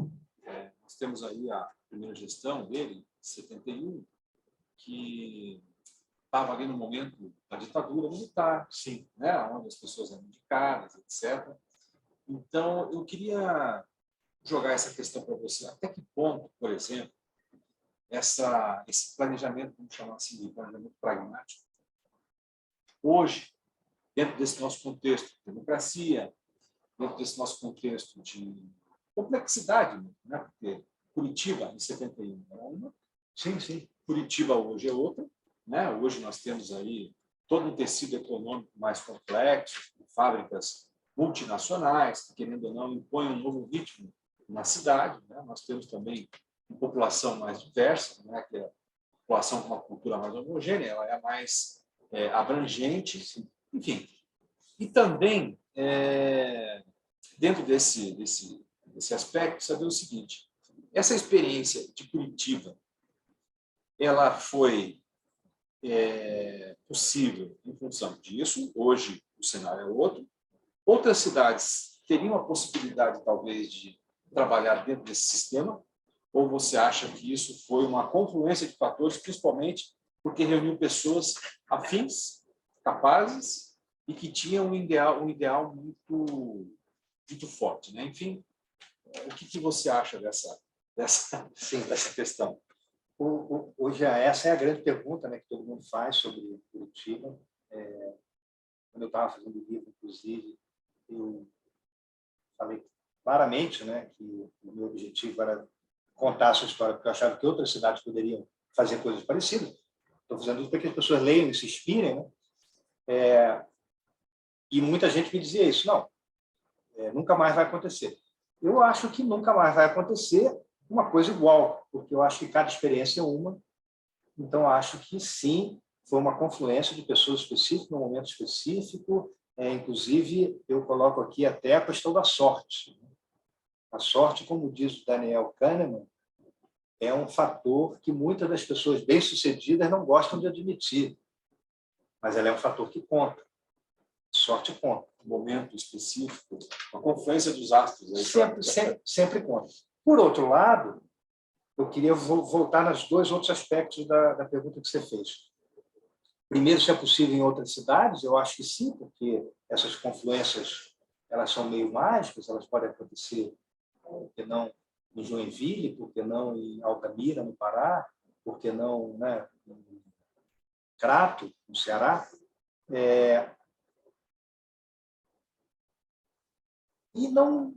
S1: nós temos aí a primeira gestão dele, em 71, que estava ali no momento da ditadura militar,
S2: Sim,
S1: né, onde as pessoas eram indicadas, etc. Então, eu queria jogar essa questão para você. Até que ponto, por exemplo, esse planejamento, vamos chamar assim, de planejamento pragmático, hoje, dentro desse nosso contexto de democracia, dentro desse nosso contexto de complexidade, né? Porque Curitiba, em 71, era uma,
S2: sim, sim.
S1: Curitiba hoje é outra, né? Hoje nós temos aí todo um tecido econômico mais complexo, fábricas multinacionais, que, querendo ou não, impõem um novo ritmo na cidade, né? Nós temos também uma população mais diversa, né? Que é a população com uma cultura mais homogênea, ela é mais abrangente, enfim. E também, dentro desse aspecto, saber o seguinte: essa experiência de Curitiba, ela foi possível em função disso. Hoje o cenário é outro. Outras cidades teriam a possibilidade, talvez, de trabalhar dentro desse sistema? Ou você acha que isso foi uma confluência de fatores, principalmente porque reuniu pessoas afins, capazes e que tinham um ideal muito, muito forte, né? Enfim, o que você acha dessa questão?
S2: Hoje, essa é a grande pergunta, né, que todo mundo faz sobre Curitiba. Quando eu estava fazendo o livro, inclusive, eu falei claramente, né, que o meu objetivo era contar essa história, porque eu achava que outras cidades poderiam fazer coisas parecidas. Estou fazendo isso para que as pessoas leiam e se inspirem, né? E muita gente me dizia isso: não, nunca mais vai acontecer. Eu acho que nunca mais vai acontecer uma coisa igual, porque eu acho que cada experiência é uma. Então, acho que sim, foi uma confluência de pessoas específicas, num momento específico. Inclusive, eu coloco aqui até a questão da sorte. A sorte, como diz o Daniel Kahneman, é um fator que muitas das pessoas bem-sucedidas não gostam de admitir, mas ela é um fator que conta. Sorte conta.
S1: Um momento específico, a confluência dos astros. Aí,
S2: sempre conta. Por outro lado, eu queria voltar nos dois outros aspectos da pergunta que você fez. Primeiro, se é possível em outras cidades, eu acho que sim, porque essas confluências elas são meio mágicas, elas podem acontecer, por que não em Joinville, por que não em Altamira, no Pará, por que não, né, em Crato, no Ceará. E não,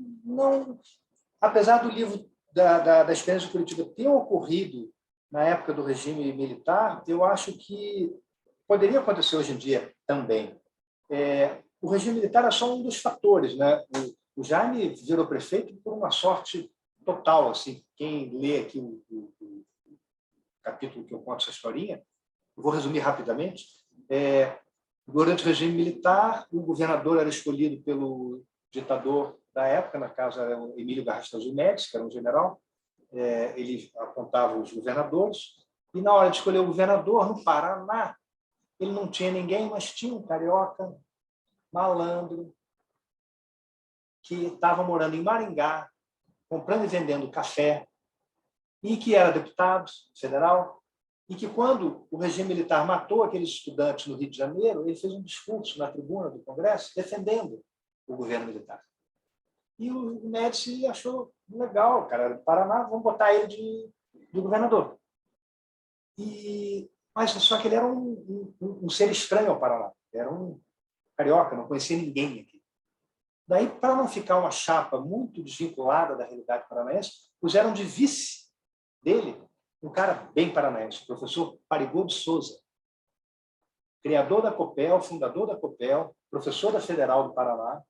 S2: apesar do livro da experiência de Curitiba ter ocorrido na época do regime militar, eu acho que poderia acontecer hoje em dia também. O regime militar é só um dos fatores, né? O Jaime virou prefeito por uma sorte total. Assim, quem lê aqui o capítulo que eu conto essa historinha, eu vou resumir rapidamente. Durante o regime militar, o governador era escolhido pelo ditador da época, na casa era o Emílio Garrastazu Médici, que era um general. Ele apontava os governadores, e na hora de escolher o governador, no Paraná, ele não tinha ninguém, mas tinha um carioca malandro que estava morando em Maringá, comprando e vendendo café, e que era deputado federal, e que, quando o regime militar matou aqueles estudantes no Rio de Janeiro, ele fez um discurso na tribuna do Congresso defendendo o governo militar. E o Médici achou legal, cara, do Paraná, vamos botar ele de governador. Mas só que ele era um ser estranho ao Paraná. Era um carioca, não conhecia ninguém aqui. Daí, para não ficar uma chapa muito desvinculada da realidade paranaense, puseram de vice dele um cara bem paranaense, o professor Parigô de Souza, criador da Copel, fundador da Copel, professor da Federal do Paraná,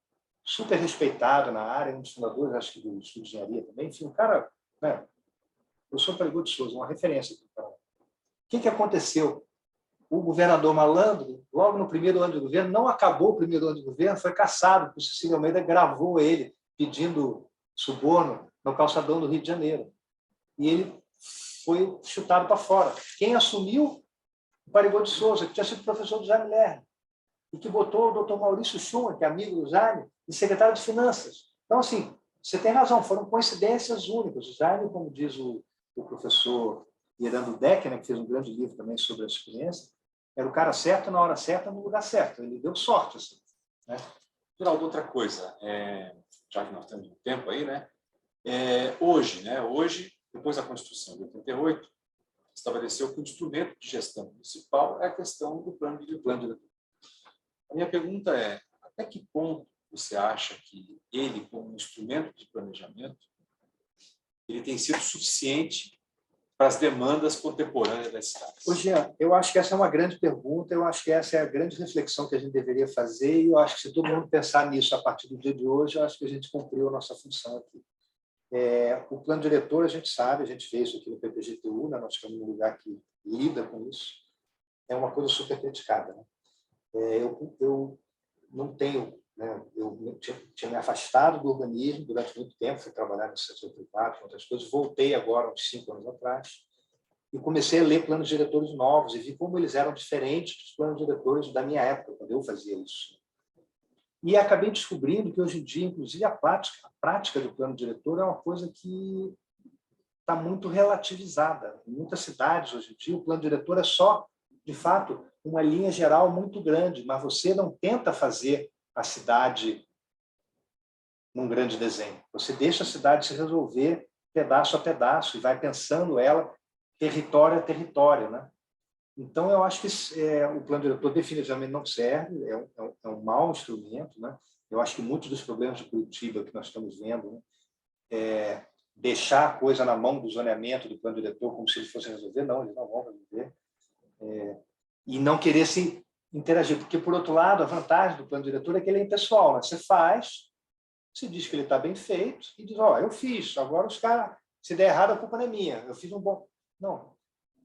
S2: super respeitado na área, um dos fundadores, acho que do estudo de engenharia também, enfim, um cara, né, professor Parigô de Souza, uma referência aqui no Paraná. O que aconteceu? O governador Malandro, logo no primeiro ano de governo, não acabou o primeiro ano de governo, foi cassado, porque o Cecílio Almeida gravou ele pedindo suborno no calçadão do Rio de Janeiro. E ele foi chutado para fora. Quem assumiu? O Parigô de Souza, que tinha sido professor do Jaime Lerner, e que botou o doutor Maurício Schumann, que é amigo do Jaime, de secretário de Finanças. Então, assim, você tem razão, foram coincidências únicas. O Jaime, como diz o professor Irando Decker, né, que fez um grande livro também sobre a experiência, era o cara certo na hora certa, no lugar certo. Ele deu sorte. Assim, né?
S1: Geraldo, outra coisa, já que nós temos um tempo aí, né? Hoje, depois da Constituição de 88, estabeleceu que o instrumento de gestão municipal é a questão do plano diretor. A minha pergunta é, até que ponto você acha que ele, como instrumento de planejamento, ele tem sido suficiente para as demandas contemporâneas das cidades?
S2: Ô, Jean, eu acho que essa é uma grande pergunta, eu acho que essa é a grande reflexão que a gente deveria fazer, e eu acho que se todo mundo pensar nisso a partir do dia de hoje, eu acho que a gente cumpriu a nossa função aqui. O plano diretor, a gente sabe, a gente fez isso aqui no PPGTU, né? Nós estamos num lugar que lida com isso, é uma coisa super criticada. Né? Eu não tenho, né? Eu tinha me afastado do urbanismo durante muito tempo, fui trabalhar no setor privado, com outras coisas, voltei agora, uns 5 anos atrás, e comecei a ler planos diretores novos e vi como eles eram diferentes dos planos diretores da minha época, quando eu fazia isso. E acabei descobrindo que, hoje em dia, inclusive, a prática do plano diretor é uma coisa que está muito relativizada. Em muitas cidades, hoje em dia, o plano diretor é só, de fato, uma linha geral muito grande, mas você não tenta fazer a cidade num grande desenho. Você deixa a cidade se resolver pedaço a pedaço e vai pensando ela território a território, né? Então, eu acho que o plano diretor definitivamente não serve, é um mau instrumento. Né? Eu acho que muitos dos problemas de Curitiba que nós estamos vendo, né, deixar a coisa na mão do zoneamento, do plano diretor, como se ele fosse resolver, não, eles não vão resolver. E não querer se interagir, porque, por outro lado, a vantagem do plano diretor é que ele é impessoal. Né? Você faz, se diz que ele está bem feito, e diz, eu fiz, agora os caras, se der errado, a culpa não é minha, eu fiz um bom...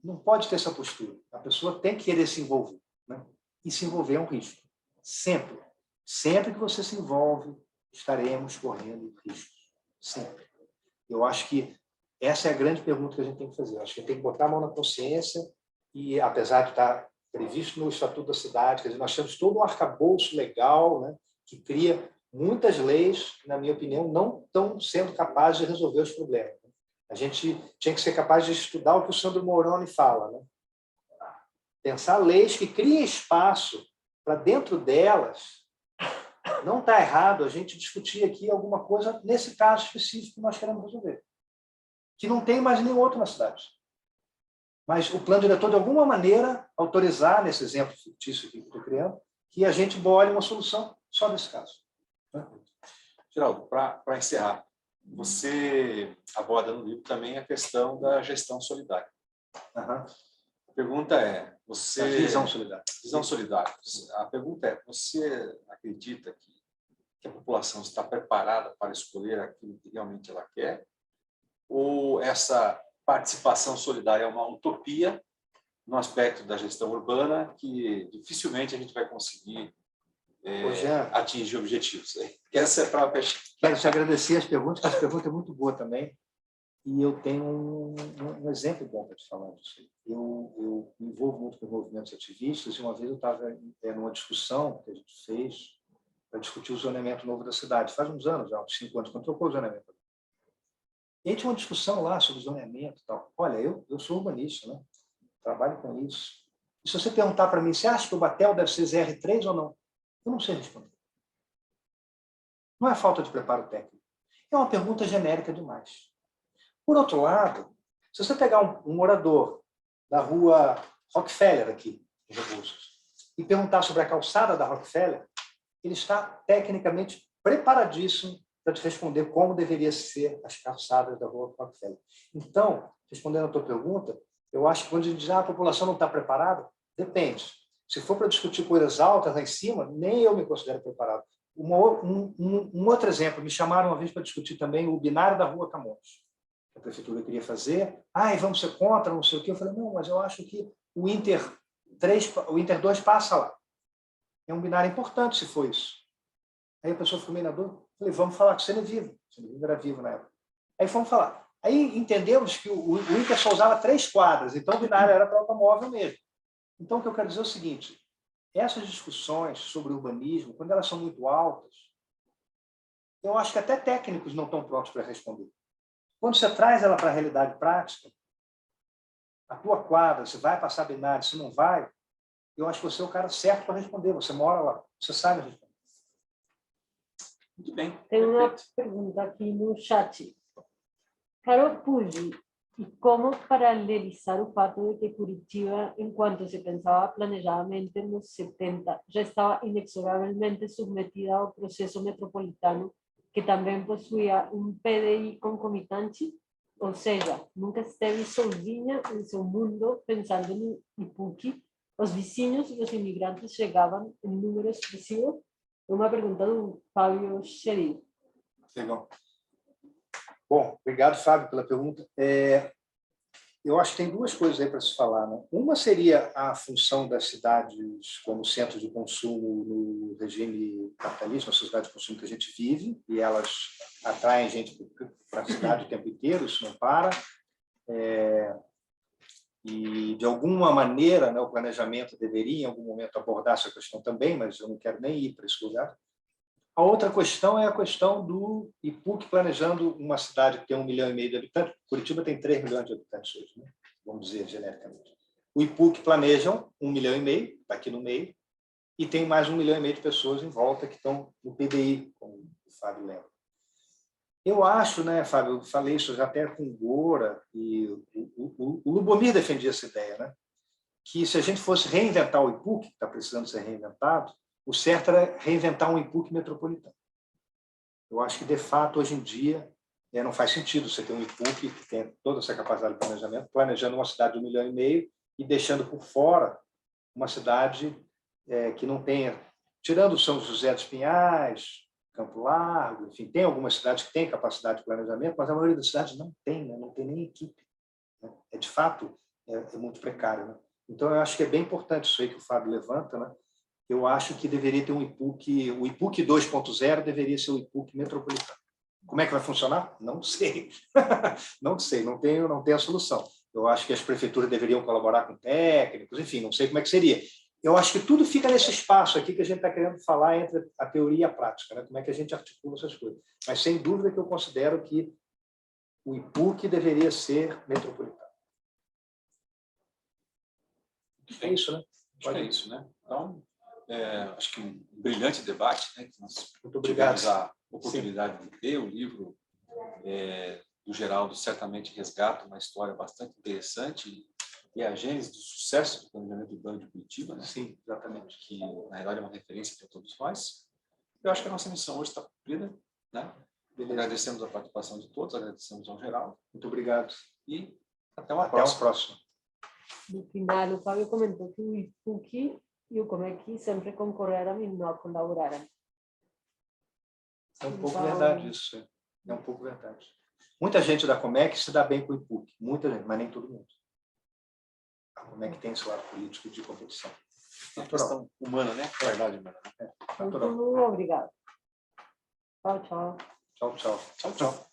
S2: Não pode ter essa postura. A pessoa tem que querer se envolver. Né? E se envolver é um risco. Sempre. Sempre que você se envolve, estaremos correndo riscos. Sempre. Eu acho que essa é a grande pergunta que a gente tem que fazer. Eu acho que a gente tem que botar a mão na consciência e, apesar de estar previsto no Estatuto da Cidade, quer dizer, nós temos todo um arcabouço legal, né, que cria muitas leis, na minha opinião, não estão sendo capazes de resolver os problemas. A gente tinha que ser capaz de estudar o que o Sandro Moroni fala. Né? Pensar leis que criem espaço para, dentro delas, não está errado a gente discutir aqui alguma coisa nesse caso específico que nós queremos resolver. Que não tem mais nenhum outro na cidade. Mas o plano diretor, de alguma maneira, autorizar, nesse exemplo fictício que eu estou criando, que a gente bole uma solução só nesse caso. Né?
S1: Geraldo, para encerrar, você aborda no livro também a questão da gestão solidária.
S2: Uhum.
S1: A pergunta é,
S2: A visão solidária.
S1: Visão solidária. A pergunta é, você acredita que a população está preparada para escolher aquilo que realmente ela quer? Ou essa participação solidária é uma utopia no aspecto da gestão urbana que dificilmente a gente vai conseguir atingir objetivos? Essa é para fechar.
S2: Quero te agradecer as perguntas, porque essa pergunta é muito boa também. E eu tenho um exemplo bom para te falar disso. Eu me envolvo muito com movimentos ativistas, e uma vez eu estava numa discussão que a gente fez para discutir o zoneamento novo da cidade. Faz uns anos, já, uns 5 anos, quando trocou o zoneamento. E aí tinha uma discussão lá sobre zoneamento e tal. Olha, eu sou urbanista, né? Trabalho com isso. E se você perguntar para mim, você acha que o Batel deve ser ZR3 ou não? Eu não sei responder. Não é falta de preparo técnico. É uma pergunta genérica demais. Por outro lado, se você pegar um morador da rua Rockefeller, aqui, em Rebouças, e perguntar sobre a calçada da Rockefeller, ele está tecnicamente preparadíssimo para te responder como deveria ser as calçadas da Rua Rockefeller. Então, respondendo à tua pergunta, eu acho que quando a gente diz a população não está preparada, depende. Se for para discutir coisas altas lá em cima, nem eu me considero preparado. Um outro exemplo, me chamaram uma vez para discutir também o binário da Rua Camões. A prefeitura queria fazer, e vamos ser contra, não sei o quê. Eu falei, não, mas eu acho que o Inter 2 passa lá. É um binário importante se for isso. Aí a pessoa ficou meio na dúvida. Falei, vamos falar com o Senevivo. O Senevivo era vivo na época. Aí fomos falar. Aí entendemos que o Inter só usava 3 quadras, então o binário era para automóvel mesmo. Então, o que eu quero dizer é o seguinte, essas discussões sobre urbanismo, quando elas são muito altas, eu acho que até técnicos não estão prontos para responder. Quando você traz ela para a realidade prática, a tua quadra, se vai passar binário, se não vai, eu acho que você é o cara certo para responder. Você mora lá, você sabe responder.
S1: Muito bem.
S3: Tem uma pergunta aqui no chat. Carol Pucci, e como paralelizar o fato de que Curitiba, enquanto se pensava planejadamente nos 70, já estava inexoravelmente submetida ao processo metropolitano, que também possuía um PDI concomitante? Ou seja, nunca esteve sozinha em seu mundo pensando no IPUC, os vizinhos e os imigrantes chegavam em número expressivo? É uma pergunta do Fábio Xeri.
S2: Legal. Bom, obrigado, Fábio, pela pergunta. Eu acho que tem 2 coisas aí para se falar, né? Uma seria a função das cidades como centro de consumo no regime capitalista, na sociedade de consumo que a gente vive, e elas atraem gente para a cidade o tempo inteiro, isso não para. E, de alguma maneira, né, o planejamento deveria, em algum momento, abordar essa questão também, mas eu não quero nem ir para esse lugar. A outra questão é a questão do IPUC planejando uma cidade que tem 1,5 milhão de habitantes. Curitiba tem 3 milhões de habitantes hoje, né? Vamos dizer genericamente. O IPUC planeja 1,5 milhão, está aqui no meio, e tem mais 1,5 milhão de pessoas em volta que estão no PDI, como o Fábio lembra. Eu acho, né, Fábio, eu falei isso já até com o Gora, e o Lubomir defendia essa ideia, né? Que se a gente fosse reinventar o IPUC, que está precisando ser reinventado, o certo era reinventar um IPUC metropolitano. Eu acho que, de fato, hoje em dia, não faz sentido você ter um IPUC que tem toda essa capacidade de planejamento, planejando uma cidade de 1,5 milhão e deixando por fora uma cidade que não tenha, tirando São José dos Pinhais, Campo Largo, enfim, tem algumas cidades que têm capacidade de planejamento, mas a maioria das cidades não tem, né? Não tem nem equipe. Né? De fato, é muito precário. Né? Então, eu acho que é bem importante isso aí que o Fábio levanta, né? Eu acho que deveria ter um IPUC, o IPUC 2.0 deveria ser o IPUC metropolitano. Como é que vai funcionar? Não sei. Não sei, não tenho a solução. Eu acho que as prefeituras deveriam colaborar com técnicos, enfim, não sei como é que seria. Eu acho que tudo fica nesse espaço aqui que a gente está querendo falar entre a teoria e a prática, né? Como é que a gente articula essas coisas. Mas, sem dúvida, que eu considero que o IPUC deveria ser metropolitano. É isso, né?
S1: Acho que é isso, né? Então, acho que um brilhante debate, né? Que nós
S2: Muito obrigado.
S1: tivemos a oportunidade de ter o livro do Geraldo, certamente resgata uma história bastante interessante e a gênese do sucesso do planejamento urbano de Curitiba, né?
S2: Sim, exatamente.
S1: Que, na verdade, é uma referência para todos nós. Eu acho que a nossa missão hoje está cumprida, né? Agradecemos a participação de todos, agradecemos ao Geraldo.
S2: Muito obrigado.
S1: E até uma
S2: Até o
S1: próxima.
S2: próximo.
S3: No final, o Fábio comentou que o IPUC e o COMEC sempre concorreram e não colaboraram.
S2: É um pouco verdade isso. É um pouco verdade. Muita gente da COMEC se dá bem com o IPUC. Muita gente, mas nem todo mundo. A COMEC tem esse lado político de competição.
S1: É uma questão humana, né? Verdade humana.
S3: Muito obrigado. Tchau, tchau.
S2: Tchau, tchau.
S1: Tchau, tchau.